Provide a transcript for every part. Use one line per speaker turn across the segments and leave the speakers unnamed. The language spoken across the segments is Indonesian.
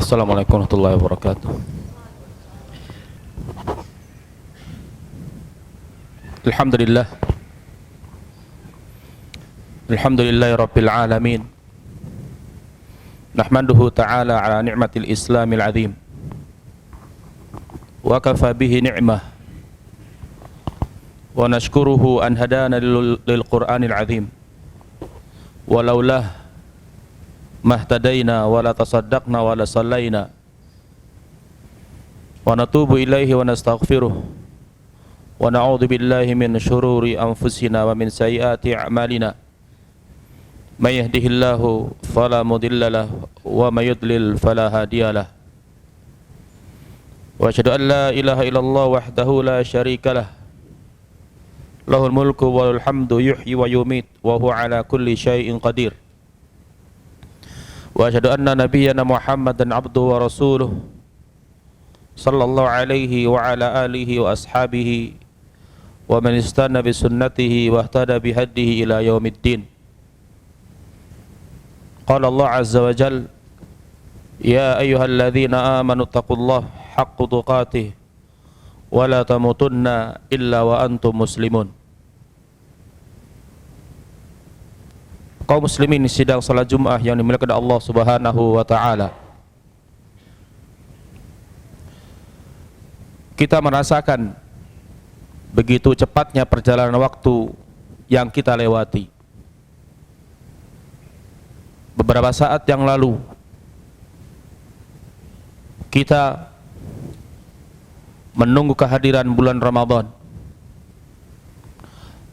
Assalamualaikum warahmatullahi wabarakatuh. Alhamdulillah. Alhamdulillahi rabbil alamin. Nahmaduhu ta'ala ala ni'matil islamil azim. Wa kafa bihi ni'mah. Wa nashkuruhu an hadana lil Qur'anil azim. Walaulah mahtadaina wa la tasaddaqna wa la sallaina. Wa natubu ilaihi wa nastaghfiruh. Wa na'udzu billahi min syururi anfusina wa min sayyiati a'malina. May yahdihillahu fala mudilla lahu wa may yudlil fala hadiyalah. Wa asyhadu an la ilaha illallah wahdahu la syarika lah. Lahul mulku wa lahul hamdu yuhyi wa yumit wa huwa ala kulli syai'in qadir. Wa asyhadu anna nabiyyana Muhammadan abduhu wa rasuluh sallallahu alaihi wa ala alihi wa ashabihi wa man istana bi sunnatihi wa ihtada bi hadihi ila yaumiddin. Qala Allah azza wa jalla, ya ayyuhalladzina amanu taqullaha haqqa tuqatih wa la tamutunna illa wa antum muslimun. Kaum muslimin sidang salat Jumat yang dimuliakan Allah Subhanahu wa taala. Kita merasakan begitu cepatnya perjalanan waktu yang kita lewati. Beberapa saat yang lalu kita menunggu kehadiran bulan Ramadan,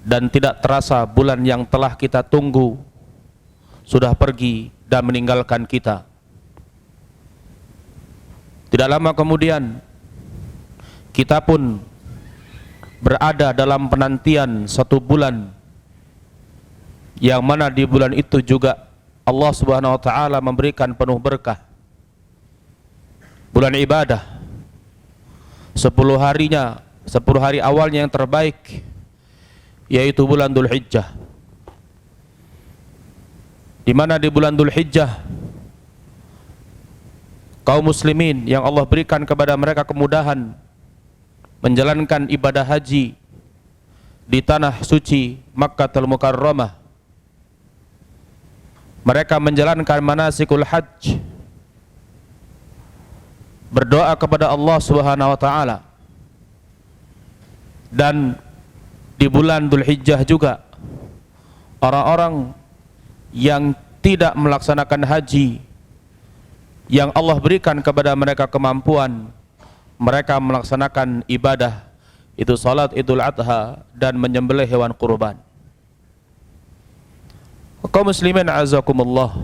dan tidak terasa bulan yang telah kita tunggu sudah pergi dan meninggalkan kita. Tidak lama kemudian kita pun berada dalam penantian satu bulan, yang mana di bulan itu juga Allah Subhanahu wa taala memberikan penuh berkah. Bulan ibadah, 10 hari awalnya yang terbaik, yaitu bulan Dzulhijjah. Di mana di bulan Dzulhijjah kaum muslimin yang Allah berikan kepada mereka kemudahan menjalankan ibadah haji di tanah suci Makkatul Mukarramah. Mereka menjalankan manasikul hajj, berdoa kepada Allah Subhanahu wa taala. Dan di bulan Dzulhijjah juga orang-orang yang tidak melaksanakan haji, yang Allah berikan kepada mereka kemampuan, mereka melaksanakan ibadah itu salat Idul Adha dan menyembelih hewan kurban. Kaum muslimin azakumullah,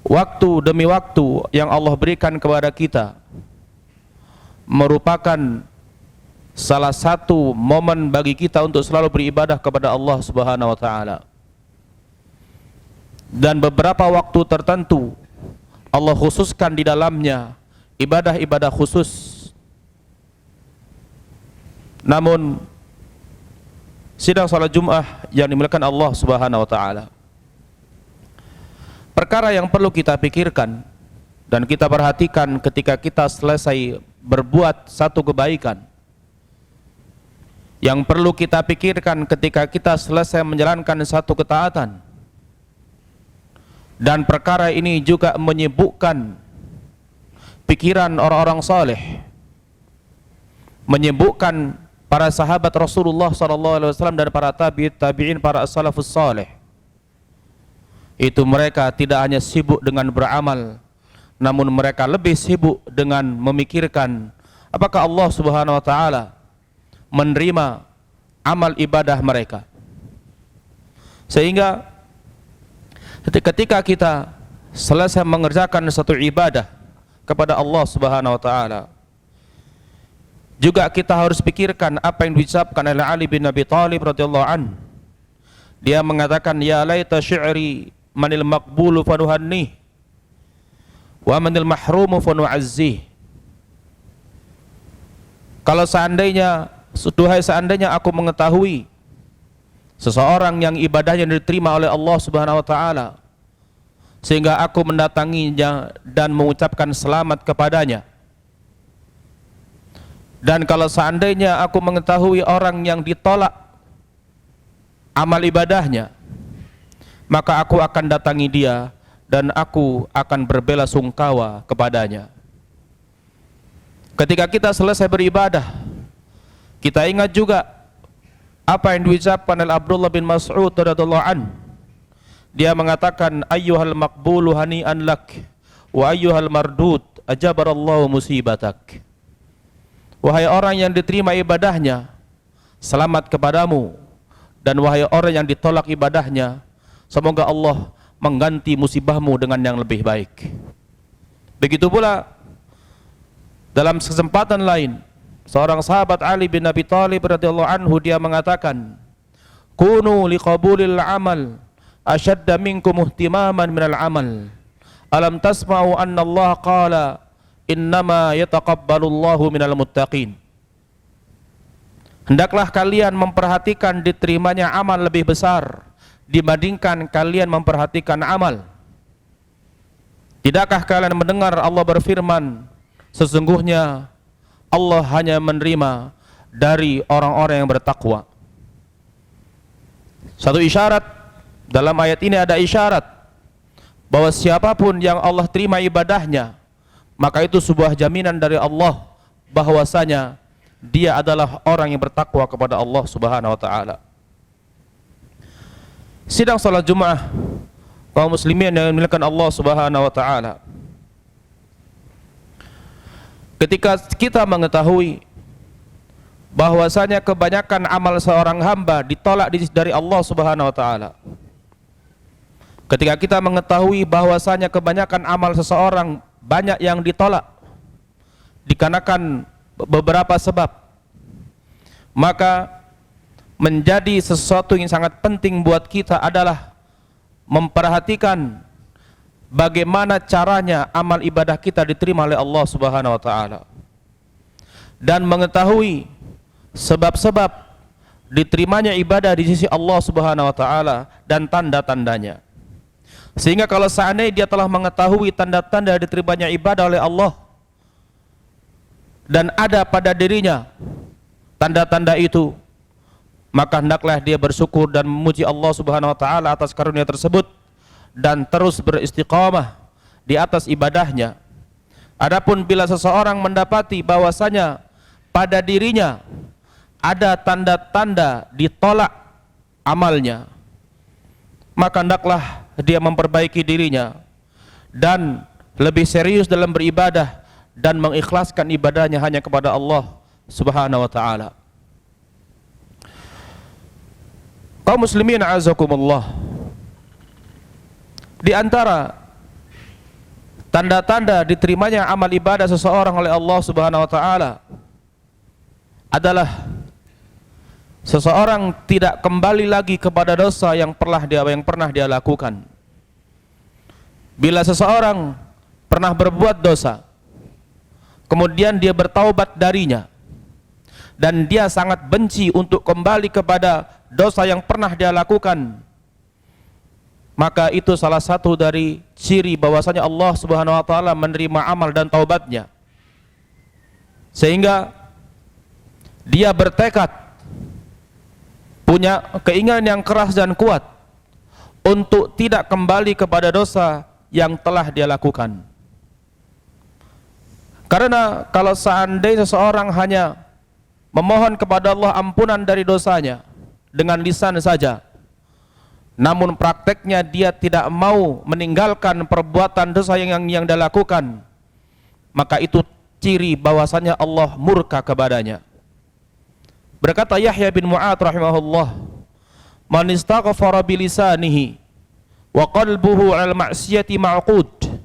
waktu demi waktu yang Allah berikan kepada kita merupakan salah satu momen bagi kita untuk selalu beribadah kepada Allah Subhanahu wa taala. Dan beberapa waktu tertentu Allah khususkan di dalamnya ibadah-ibadah khusus. Namun sidang salat Jumat yang dimuliakan Allah Subhanahu wa taala, perkara yang perlu kita pikirkan dan kita perhatikan ketika kita selesai berbuat satu kebaikan, yang perlu kita pikirkan ketika kita selesai menjalankan satu ketaatan, dan perkara ini juga menyibukkan pikiran orang-orang saleh, menyibukkan para sahabat Rasulullah SAW dan para tabi'in, para as-salafus saleh. Itu mereka tidak hanya sibuk dengan beramal, namun mereka lebih sibuk dengan memikirkan apakah Allah Subhanahu wa taala menerima amal ibadah mereka. Sehingga ketika kita selesai mengerjakan satu ibadah kepada Allah Subhanahu wa taala, juga kita harus pikirkan apa yang diucapkan oleh Ali bin Abi Thalib radhiyallahu an. Dia mengatakan, ya laita syi'ri manil maqbulu fanuhanni wa manil mahrumu fanu'azzi. Kalau seandainya, duhai seandainya aku mengetahui seseorang yang ibadahnya diterima oleh Allah Subhanahu wa taala, sehingga aku mendatanginya dan mengucapkan selamat kepadanya. Dan kalau seandainya aku mengetahui orang yang ditolak amal ibadahnya, maka aku akan datangi dia dan aku akan berbelasungkawa kepadanya. Ketika kita selesai beribadah, kita ingat juga apa yang diucapkan oleh Abdullah bin Mas'ud radhiyallahu an. Dia mengatakan, ayyuhal maqbulu hani'an lak wa ayyuhal mardud ajabarallahu musibatak. Wahai orang yang diterima ibadahnya, selamat kepadamu, dan wahai orang yang ditolak ibadahnya, semoga Allah mengganti musibahmu dengan yang lebih baik. Begitu pula dalam kesempatan lain, seorang sahabat Ali bin Abi Thalib radhiyallahu anhu, dia mengatakan, kunu liqabulil amal ashadda minkum ihtimaman minal amal. Alam tasma'u anna Allah qala innama yataqabbalullahu minal muttaqin. Hendaklah kalian memperhatikan diterimanya amal lebih besar dibandingkan kalian memperhatikan amal. Tidakkah kalian mendengar Allah berfirman, sesungguhnya Allah hanya menerima dari orang-orang yang bertakwa. Satu isyarat dalam ayat ini, ada isyarat bahwa siapapun yang Allah terima ibadahnya, maka itu sebuah jaminan dari Allah bahwasanya dia adalah orang yang bertakwa kepada Allah Subhanahu wa taala. Sidang salat Jumat kaum muslimin yang dimuliakan Allah Subhanahu wa taala, ketika kita mengetahui bahwasanya kebanyakan amal seorang hamba ditolak dari Allah Subhanahu wa taala, ketika kita mengetahui bahwasanya kebanyakan amal seseorang banyak yang ditolak dikarenakan beberapa sebab, maka menjadi sesuatu yang sangat penting buat kita adalah memperhatikan bagaimana caranya amal ibadah kita diterima oleh Allah Subhanahu wa taala, dan mengetahui sebab-sebab diterimanya ibadah di sisi Allah Subhanahu wa taala dan tanda-tandanya. Sehingga kalau seandainya dia telah mengetahui tanda-tanda diterimanya ibadah oleh Allah dan ada pada dirinya tanda-tanda itu, maka hendaklah dia bersyukur dan memuji Allah Subhanahu wa taala atas karunia tersebut dan terus beristiqamah di atas ibadahnya. Adapun bila seseorang mendapati bahwasanya pada dirinya ada tanda-tanda ditolak amalnya, maka hendaklah dia memperbaiki dirinya dan lebih serius dalam beribadah dan mengikhlaskan ibadahnya hanya kepada Allah Subhanahu wa taala. Kaum muslimin azakumullah, di antara tanda-tanda diterimanya amal ibadah seseorang oleh Allah Subhanahu wa taala adalah seseorang tidak kembali lagi kepada dosa yang pernah dia lakukan. Bila seseorang pernah berbuat dosa, kemudian dia bertaubat darinya, dan dia sangat benci untuk kembali kepada dosa yang pernah dia lakukan, maka itu salah satu dari ciri bahwasanya Allah Subhanahu wa taala menerima amal dan taubatnya, sehingga dia bertekad, punya keinginan yang keras dan kuat untuk tidak kembali kepada dosa yang telah dia lakukan. Karena kalau seandainya seseorang hanya memohon kepada Allah ampunan dari dosanya dengan lisan saja, namun prakteknya dia tidak mau meninggalkan perbuatan dosa yang dia lakukan, maka itu ciri bahwasanya Allah murka kepadanya. Berkata Yahya bin Mu'adz rahimahullah, man istaghfara bilisanihi wa qalbuhu 'al ma'siyati ma'qud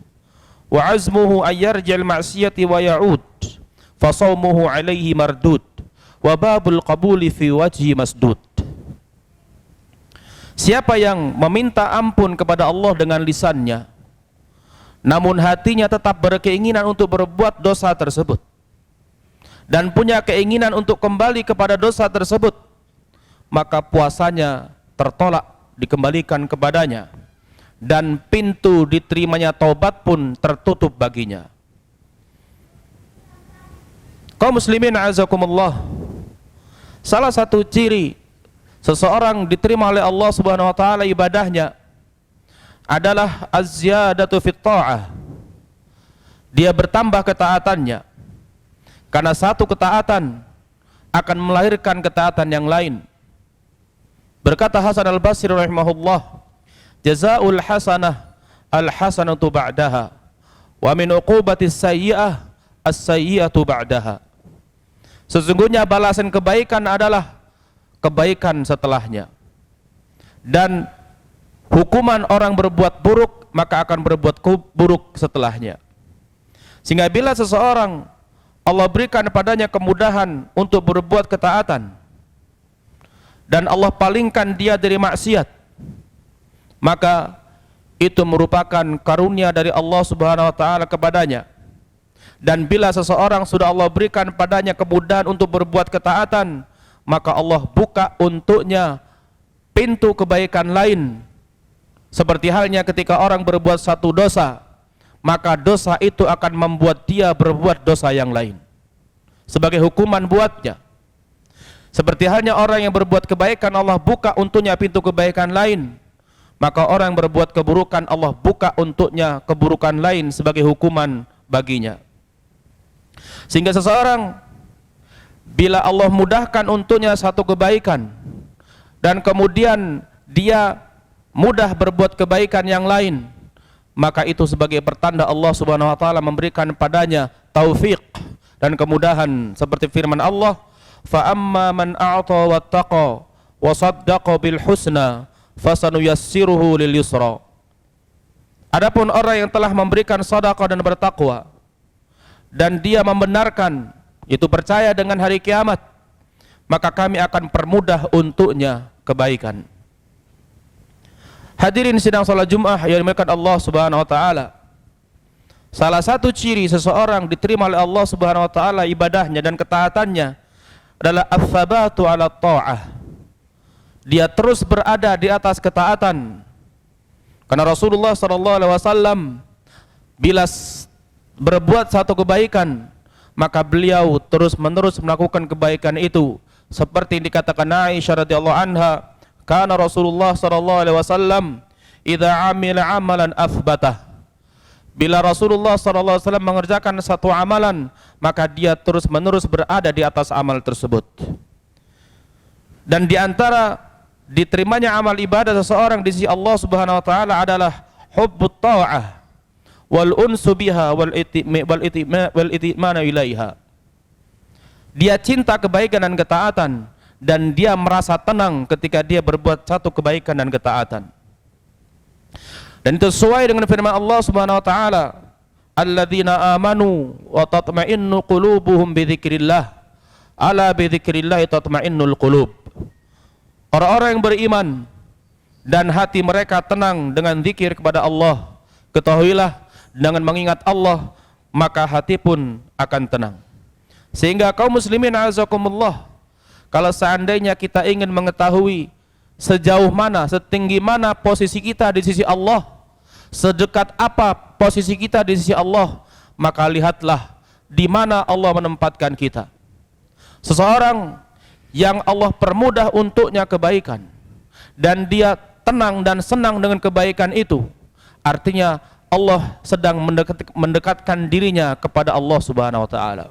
wa 'azmuhu ay yarji'al ma'siyati wa ya'ud fa shaumuhu 'alaihi mardud wa babul qabuli fi wajhi masdud. Siapa yang meminta ampun kepada Allah dengan lisannya, namun hatinya tetap berkeinginan untuk berbuat dosa tersebut dan punya keinginan untuk kembali kepada dosa tersebut, maka puasanya tertolak dikembalikan kepadanya dan pintu diterimanya taubat pun tertutup baginya. Kaum muslimin azakumullah, salah satu ciri seseorang diterima oleh Allah Subhanahu wa taala ibadahnya adalah az-ziyadatu fit ta'ah. Dia bertambah ketaatannya. Karena satu ketaatan akan melahirkan ketaatan yang lain. Berkata Hasan al-Basri rahimahullah, jazaa'ul hasanah al-hasanatu ba'daha, wa min uqubatis sayyi'ah as-sayyi'atu ba'daha. Sesungguhnya balasan kebaikan adalah kebaikan setelahnya, dan hukuman orang berbuat buruk maka akan berbuat buruk setelahnya. Sehingga bila seseorang Allah berikan padanya kemudahan untuk berbuat ketaatan dan Allah palingkan dia dari maksiat, maka itu merupakan karunia dari Allah Subhanahu wa taala kepadanya. Dan bila seseorang sudah Allah berikan padanya kemudahan untuk berbuat ketaatan, maka Allah buka untuknya pintu kebaikan lain. Seperti halnya ketika orang berbuat satu dosa, maka dosa itu akan membuat dia berbuat dosa yang lain sebagai hukuman buatnya. Seperti halnya orang yang berbuat kebaikan, Allah buka untuknya pintu kebaikan lain, maka orang yang berbuat keburukan, Allah buka untuknya keburukan lain sebagai hukuman baginya. Sehingga seseorang bila Allah mudahkan untuknya satu kebaikan dan kemudian dia mudah berbuat kebaikan yang lain, maka itu sebagai pertanda Allah Subhanahu wa taala memberikan padanya taufik dan kemudahan, seperti firman Allah, fa amma man a'ta wattaqa wa saddaqa bil husna fasanuyassiruhu lil yusra. Adapun orang yang telah memberikan sedekah dan bertakwa dan dia membenarkan, itu percaya dengan hari kiamat, maka kami akan permudah untuknya kebaikan. Hadirin sidang salat Jumat yang dimuliakan Allah Subhanahu wa taala, salah satu ciri seseorang diterima oleh Allah Subhanahu wa taala ibadahnya dan ketaatannya adalah ats-tsabatu 'ala ta'ah. Dia terus berada di atas ketaatan. Karena Rasulullah sallallahu alaihi wasallam bila berbuat satu kebaikan, maka beliau terus-menerus melakukan kebaikan itu, seperti yang dikatakan Aisyah radhiyallahu anha, kana Rasulullah sallallahu alaihi wasallam idza amila amalan athbatah. Bila Rasulullah sallallahu alaihi wasallam mengerjakan satu amalan, maka dia terus-menerus berada di atas amal tersebut. Dan di antara diterimanya amal ibadah seseorang di sisi Allah Subhanahu wa taala adalah hubbut ta'ah wal unsu biha wal itimana ilaiha. Dia cinta kebaikan dan ketaatan, dan dia merasa tenang ketika dia berbuat satu kebaikan dan ketaatan. Dan itu sesuai dengan firman Allah Subhanahu wa taala, alladzina amanu wa tatma'innu qulubuhum bi dzikrillah, ala bi dzikrillah tatma'innul qulub. Orang-orang yang beriman dan hati mereka tenang dengan zikir kepada Allah, ketahuilah dengan mengingat Allah maka hati pun akan tenang. Sehingga kaum muslimin azakumullah, kalau seandainya kita ingin mengetahui sejauh mana, setinggi mana posisi kita di sisi Allah, sedekat apa posisi kita di sisi Allah, maka lihatlah di mana Allah menempatkan kita. Seseorang yang Allah permudah untuknya kebaikan dan dia tenang dan senang dengan kebaikan itu, artinya Allah sedang mendekatkan dirinya kepada Allah Subhanahu wa taala.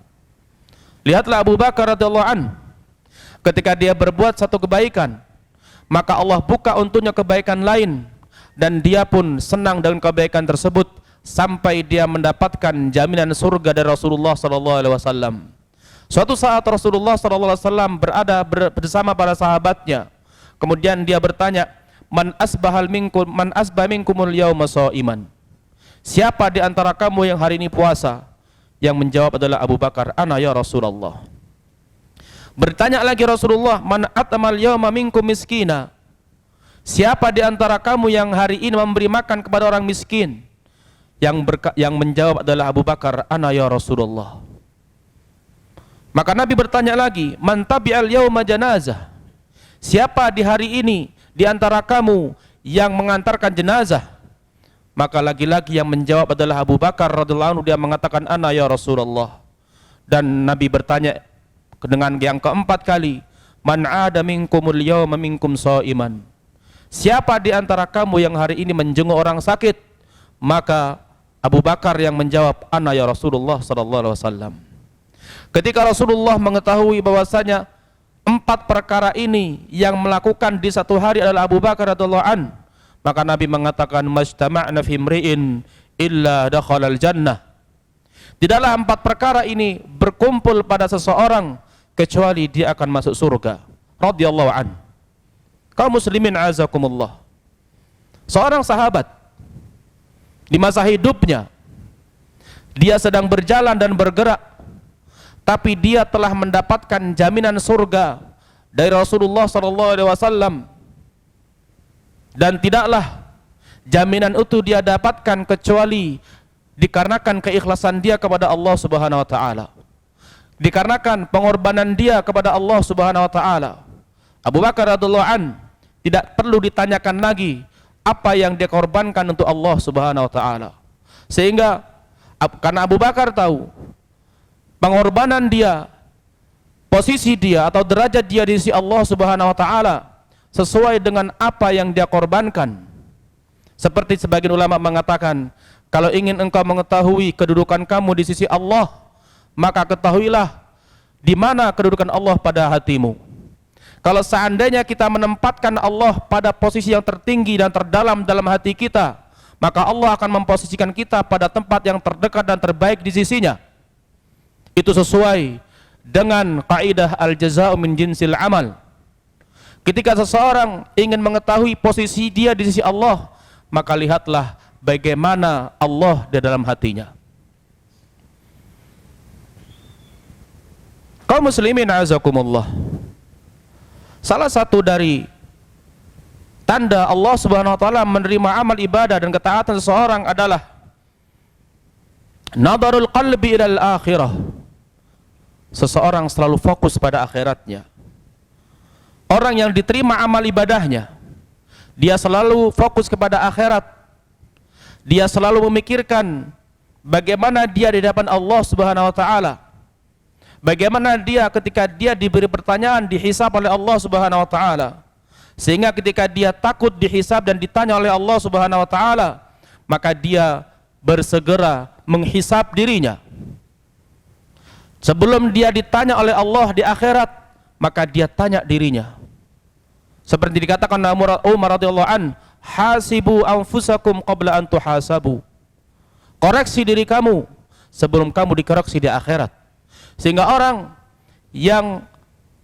Lihatlah Abu Bakar radhiyallahu anhu, ketika dia berbuat satu kebaikan, maka Allah buka untuknya kebaikan lain, dan dia pun senang dengan kebaikan tersebut sampai dia mendapatkan jaminan surga dari Rasulullah sallallahu alaihi wasallam. Suatu saat Rasulullah sallallahu alaihi wasallam berada bersama para sahabatnya. Kemudian dia bertanya, "Man asbah minkumul yauma shaiman?" Siapa di antara kamu yang hari ini puasa? Yang menjawab adalah Abu Bakar, "Ana ya Rasulullah." Bertanya lagi Rasulullah, "Man at'amal yauma minkum miskina?" Siapa di antara kamu yang hari ini memberi makan kepada orang miskin? Yang menjawab adalah Abu Bakar, "Ana ya Rasulullah." Maka Nabi bertanya lagi, "Man tabi'al yauma janazah?" Siapa di hari ini di antara kamu yang mengantarkan jenazah? Maka lagi-lagi yang menjawab adalah Abu Bakar radhiyallahu anhu. Dia mengatakan, ana ya Rasulullah. Dan Nabi bertanya dengan yang keempat kali, man ada minkumul yawma minkum shaiman. Siapa di antara kamu yang hari ini menjenguk orang sakit? Maka Abu Bakar yang menjawab, ana ya Rasulullah sallallahu alaihi wasallam. Ketika Rasulullah mengetahui bahwasanya 4 perkara ini yang melakukan di satu hari adalah Abu Bakar radhiyallahu an, maka Nabi mengatakan, majtama'na fi imri'in illa dakhalal jannah. Tidaklah 4 perkara ini berkumpul pada seseorang kecuali dia akan masuk surga. Radhiyallahu an. Kaum muslimin azakumullah. Seorang sahabat di masa hidupnya dia sedang berjalan dan bergerak, tapi dia telah mendapatkan jaminan surga dari Rasulullah SAW, dan tidaklah jaminan itu dia dapatkan kecuali dikarenakan keikhlasan dia kepada Allah Subhanahu wa taala, dikarenakan pengorbanan dia kepada Allah Subhanahu wa taala. Abu Bakar radhiyallahu an tidak perlu ditanyakan lagi apa yang dia korbankan untuk Allah Subhanahu wa taala, sehingga karena Abu Bakar tahu pengorbanan dia, posisi dia atau derajat dia di sisi Allah Subhanahu wa taala sesuai dengan apa yang dia korbankan. Seperti sebagian ulama mengatakan, kalau ingin engkau mengetahui kedudukan kamu di sisi Allah, maka ketahuilah di mana kedudukan Allah pada hatimu. Kalau seandainya kita menempatkan Allah pada posisi yang tertinggi dan terdalam dalam hati kita, maka Allah akan memposisikan kita pada tempat yang terdekat dan terbaik di sisinya. Itu sesuai dengan kaidah al-jaza'u min jinsil amal. Ketika seseorang ingin mengetahui posisi dia di sisi Allah, maka lihatlah bagaimana Allah di dalam hatinya. Kaum muslimin azakumullah. Salah satu dari tanda Allah Subhanahu wa taala menerima amal ibadah dan ketaatan seseorang adalah nadarul qalbi ilal akhirah. Seseorang selalu fokus pada akhiratnya. Orang yang diterima amal ibadahnya, dia selalu fokus kepada akhirat. Dia selalu memikirkan bagaimana dia di hadapan Allah Subhanahu wa taala. Bagaimana dia ketika dia diberi pertanyaan, dihisab oleh Allah Subhanahu wa taala. Sehingga ketika dia takut dihisab dan ditanya oleh Allah Subhanahu wa taala, maka dia bersegera menghisab dirinya. Sebelum dia ditanya oleh Allah di akhirat, maka dia tanya dirinya. Seperti dikatakan Umar radhiyallahu an, hasibu anfusakum qabla an tuhasabu. Koreksi diri kamu sebelum kamu dikoreksi di akhirat. Sehingga orang yang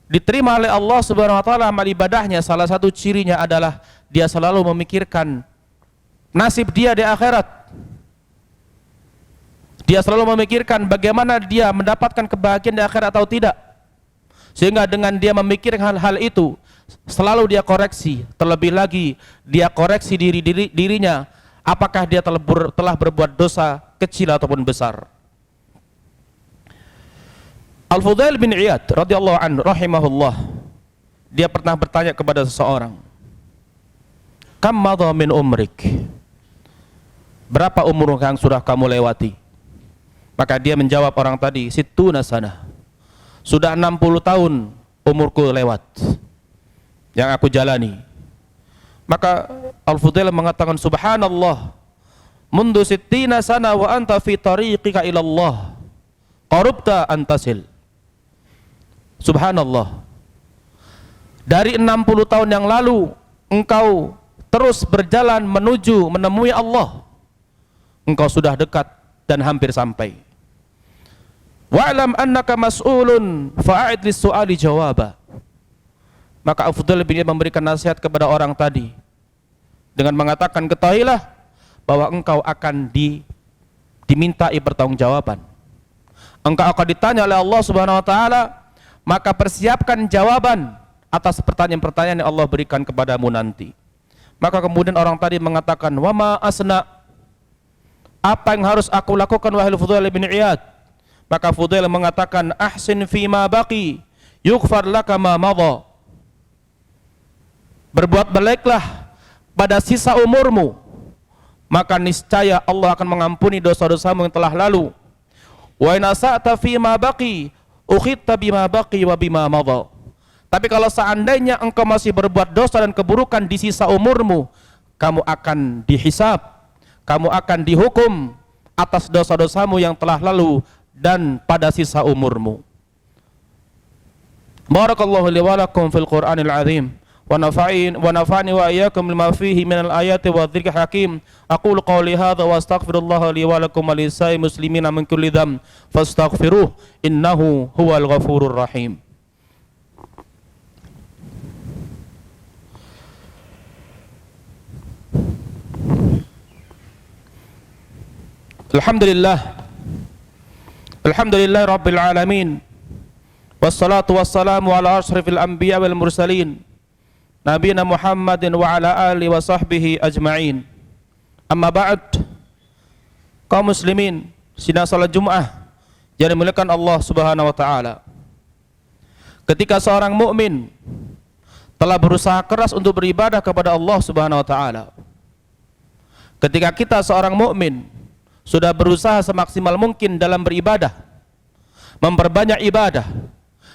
diterima oleh Allah Subhanahu wa taala amal ibadahnya, salah satu cirinya adalah dia selalu memikirkan nasib dia di akhirat. Dia selalu memikirkan bagaimana dia mendapatkan kebahagiaan di akhirat atau tidak. Sehingga dengan dia memikirkan hal itu, selalu dia koreksi. Terlebih lagi dia koreksi dirinya, apakah dia telah berbuat dosa kecil ataupun besar. Al-Fudail bin Iyad radhiyallahu anhu rahimahullah, dia pernah bertanya kepada seseorang, kam madha min umrik, berapa umur yang sudah kamu lewati? Maka dia menjawab orang tadi, sittuna sanah, sudah 60 tahun umurku lewat yang aku jalani. Maka Al-Fudail mengatakan, subhanallah, mundu sittina sana wa anta fi tariqika ilallah qarubta antasil. Subhanallah, dari 60 tahun yang lalu engkau terus berjalan menemui Allah, engkau sudah dekat dan hampir sampai. Wa'lam annaka mas'ulun fa'id lis-su'ali jawaba. Maka Al-Fudail bin Iyad memberikan nasihat kepada orang tadi dengan mengatakan, ketahuilah bahwa engkau akan dimintai pertanggungjawaban. Engkau akan ditanya oleh Allah Subhanahu wa taala, maka persiapkan jawaban atas pertanyaan-pertanyaan yang Allah berikan kepadamu nanti. Maka kemudian orang tadi mengatakan, wa ma asna, apa yang harus aku lakukan wahai Fudail bin Iyad? Maka Fudail mengatakan, ahsin fima baqi yughfar laka ma madha. Berbuat baiklah pada sisa umurmu, maka niscaya Allah akan mengampuni dosa-dosamu yang telah lalu. Wa in asa'ta fi ma baqi ukhitta bima baqi wa bima madha. Tapi kalau seandainya engkau masih berbuat dosa dan keburukan di sisa umurmu, kamu akan dihisab, kamu akan dihukum atas dosa-dosamu yang telah lalu dan pada sisa umurmu. Barakallahu li wa lakum fil Qur'anil azim wa nafa'ani wa iyyakum lima fihi minal ayati wa dzikril hakim. Aqulu qawli hadza wa astaghfirullaha li wa lakum wa lisa'il muslimina min kulli dzamb fastaghfiruh innahu huwal ghafurur rahim. Alhamdulillah rabbil alamin, wassalatu wassalamu ala ashrafil anbiya wal mursalin nabiyina Muhammadin wa ala alihi wa sahbihi ajma'in. Amma ba'd. Kaum muslimin, sidang salat Jumat yang dimuliakan Allah Subhanahu wa taala. Ketika seorang mukmin telah berusaha keras untuk beribadah kepada Allah Subhanahu wa taala, ketika kita seorang mukmin sudah berusaha semaksimal mungkin dalam beribadah, memperbanyak ibadah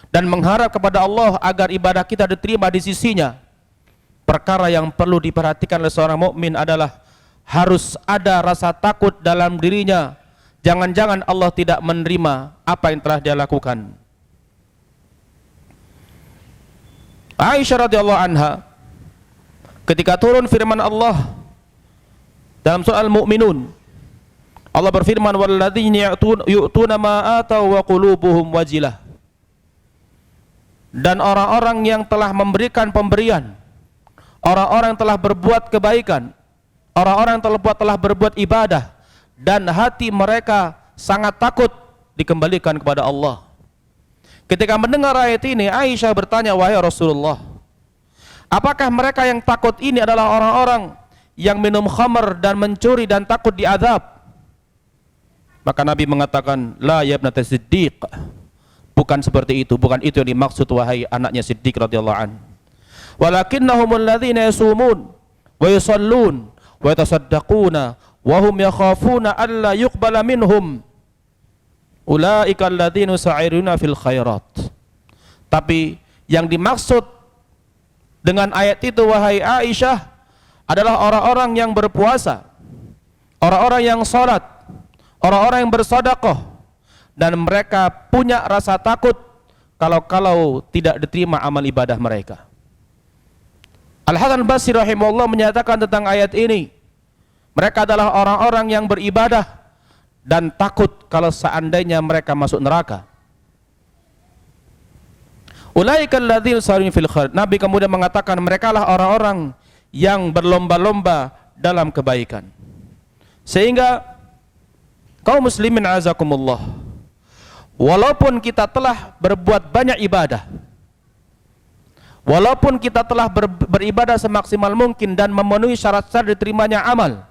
dan mengharap kepada Allah agar ibadah kita diterima di sisinya, perkara yang perlu diperhatikan oleh seorang mukmin adalah harus ada rasa takut dalam dirinya. Jangan-jangan Allah tidak menerima apa yang telah dia lakukan. Aisyah radhiyallahu anha, ketika turun firman Allah dalam surah Al-Mu'minun, Allah berfirman, walladzina yu'tuna ma ataw wa qulubuhum wajilah. Dan orang-orang yang telah memberikan pemberian, orang-orang yang telah berbuat kebaikan, orang-orang yang telah berbuat ibadah, dan hati mereka sangat takut dikembalikan kepada Allah. Ketika mendengar ayat ini, Aisyah bertanya, wahai Rasulullah, apakah mereka yang takut ini adalah orang-orang yang minum khamr dan mencuri dan takut diazab? Maka Nabi mengatakan, la ya ibnata Siddiq, bukan seperti itu, bukan itu yang dimaksud wahai anaknya Siddiq radhiyallahu an. Walakinnahumul ladzina yasumun wa yusallun wa yatasaddaquna wa hum yakhafuna alla yuqbala minhum ulaika alladzina sa'iruna fil khairat. Tapi yang dimaksud dengan ayat itu wahai Aisyah adalah orang-orang yang berpuasa, orang-orang yang salat, orang-orang yang bersedekah, dan mereka punya rasa takut kalau tidak diterima amal ibadah mereka. Al-Hasan Basri rahimahullah menyatakan tentang ayat ini, mereka adalah orang-orang yang beribadah dan takut kalau seandainya mereka masuk neraka. Ulaikal ladzina sa'irun fil khair. Nabi kemudian mengatakan, mereka lah orang-orang yang berlomba-lomba dalam kebaikan. Sehingga kaum muslimin azakumullah, walaupun kita telah berbuat banyak ibadah, walaupun kita telah beribadah semaksimal mungkin dan memenuhi syarat-syarat diterimanya amal,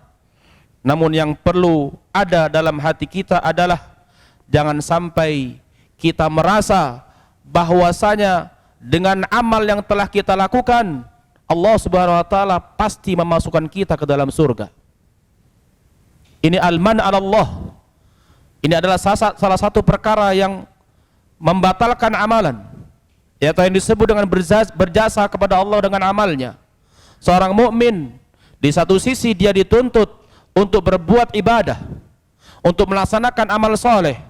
namun yang perlu ada dalam hati kita adalah jangan sampai kita merasa bahwasanya dengan amal yang telah kita lakukan, Allah Subhanahu wa taala pasti memasukkan kita ke dalam surga. Ini al-man 'ala Allah. Ini adalah salah satu perkara yang membatalkan amalan, yaitu yang disebut dengan berjasa kepada Allah dengan amalnya. Seorang mukmin di satu sisi dia dituntut untuk berbuat ibadah, untuk melaksanakan amal soleh,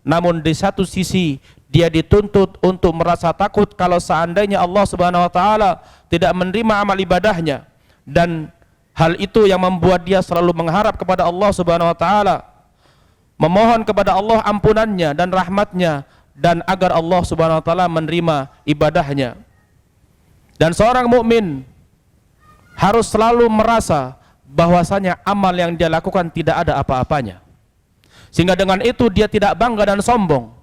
namun di satu sisi dia dituntut untuk merasa takut kalau seandainya Allah Subhanahu wa taala tidak menerima amal ibadahnya, dan hal itu yang membuat dia selalu mengharap kepada Allah Subhanahu wa taala, memohon kepada Allah ampunannya dan rahmatnya, dan agar Allah Subhanahu wa taala menerima ibadahnya. Dan seorang mukmin harus selalu merasa bahwasanya amal yang dia lakukan tidak ada apa-apanya, sehingga dengan itu dia tidak bangga dan sombong.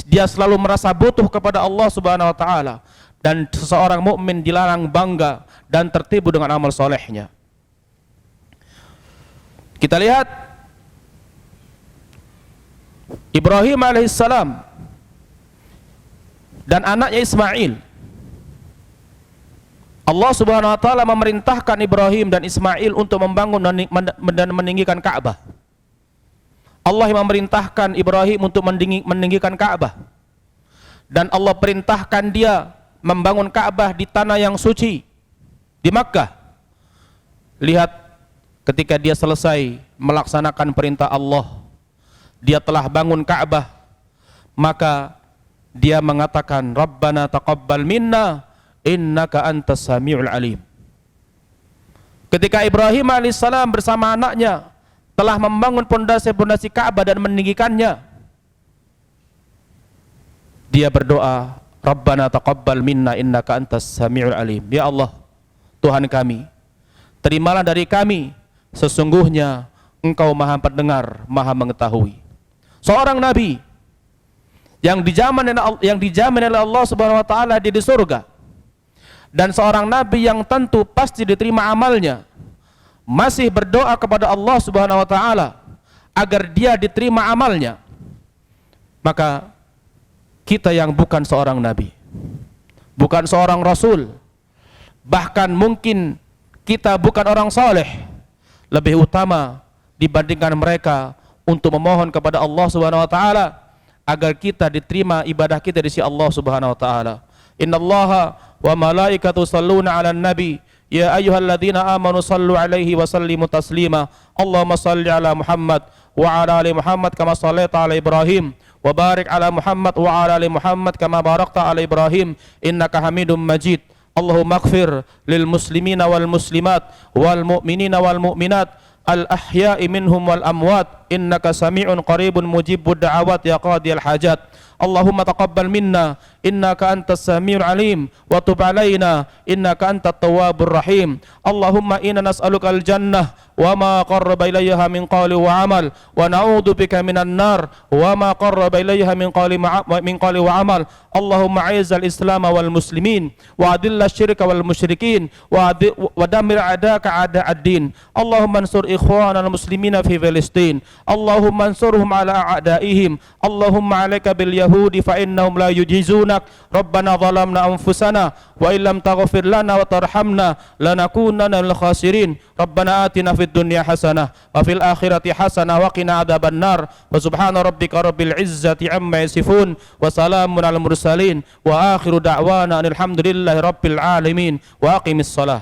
Dia selalu merasa butuh kepada Allah Subhanahu wa taala, dan seseorang mukmin dilarang bangga dan tertipu dengan amal solehnya. Kita lihat Ibrahim alaihissalam dan anaknya Ismail Allah Subhanahu wa taala memerintahkan Ibrahim dan Ismail untuk membangun dan meninggikan Ka'bah. Allah yang memerintahkan Ibrahim untuk meninggikan Ka'bah. Dan Allah perintahkan dia membangun Ka'bah di tanah yang suci, di Makkah. Lihat, ketika dia selesai melaksanakan perintah Allah, dia telah bangun Ka'bah, maka dia mengatakan, Rabbana taqabbal minna innaka antas sami'ul alim. Ketika Ibrahim alaihissalam bersama anaknya telah membangun pondasi-pondasi Ka'bah dan meninggikannya, dia berdoa, Rabbana taqabbal minna innaka antas sami'ul alim. Ya Allah, Tuhan kami, terimalah dari kami, sesungguhnya Engkau Maha Pendengar, Maha Mengetahui. Seorang nabi yang dijamin oleh Allah Subhanahu wa taala di surga, dan seorang nabi yang tentu pasti diterima amalnya, masih berdoa kepada Allah Subhanahu wa taala agar dia diterima amalnya. Maka kita yang bukan seorang nabi, bukan seorang rasul, bahkan mungkin kita bukan orang saleh, lebih utama dibandingkan mereka untuk memohon kepada Allah Subhanahu wa taala agar kita diterima ibadah kita di sisi Allah Subhanahu wa taala. Innallaha wa malaikatu salluna 'alan nabi ya ayyuhalladzina amanu sallu 'alaihi wa sallimu taslima. Allahumma salli 'ala Muhammad wa 'ala ali Muhammad kama shallaita 'ala Ibrahim wa barik 'ala Muhammad wa 'ala ali Muhammad kama barakta 'ala Ibrahim innaka Hamidum Majid. Allahumma ighfir lil muslimina wal muslimat wal mu'minina wal mu'minat al ahya'i minhum wal amwat innaka sami'un qaribun mujibud da'awat ya qadiyal hajat. Allahumma taqabbal minna innaka antas samiul alim wa tub alaina innaka antat tawwabur rahim. Allahumma inna nas'aluka al jannah wa ma qarraba ilayha min qawli wa amal wa na'udzu bika minan nar wa ma qarraba ilayha min qawli wa amal. Allahumma a'izzal islam wal muslimin wa adilla syirka wal musyrikin wa damir a'daka a'da'ad-din. Allahumma ansur ikhwanal muslimina fi Filistin. Allahumma ansurhum ala a'daihim. Allahumma 'alaika bil yahudi fa innahum la yujizunak. Rabbana zalamna anfusana wa illam taghfir lana wa tarhamna lanakunanna minal khasirin. Rabbana atina fid dunya hasanah wa fil akhirati hasanah wa qina adzaban nar. Wa subhana rabbika rabbil izzati amma yasifun wa salamun alal mursalin wa akhiru da'wana alhamdulillahi rabbil alamin wa aqimis shalah.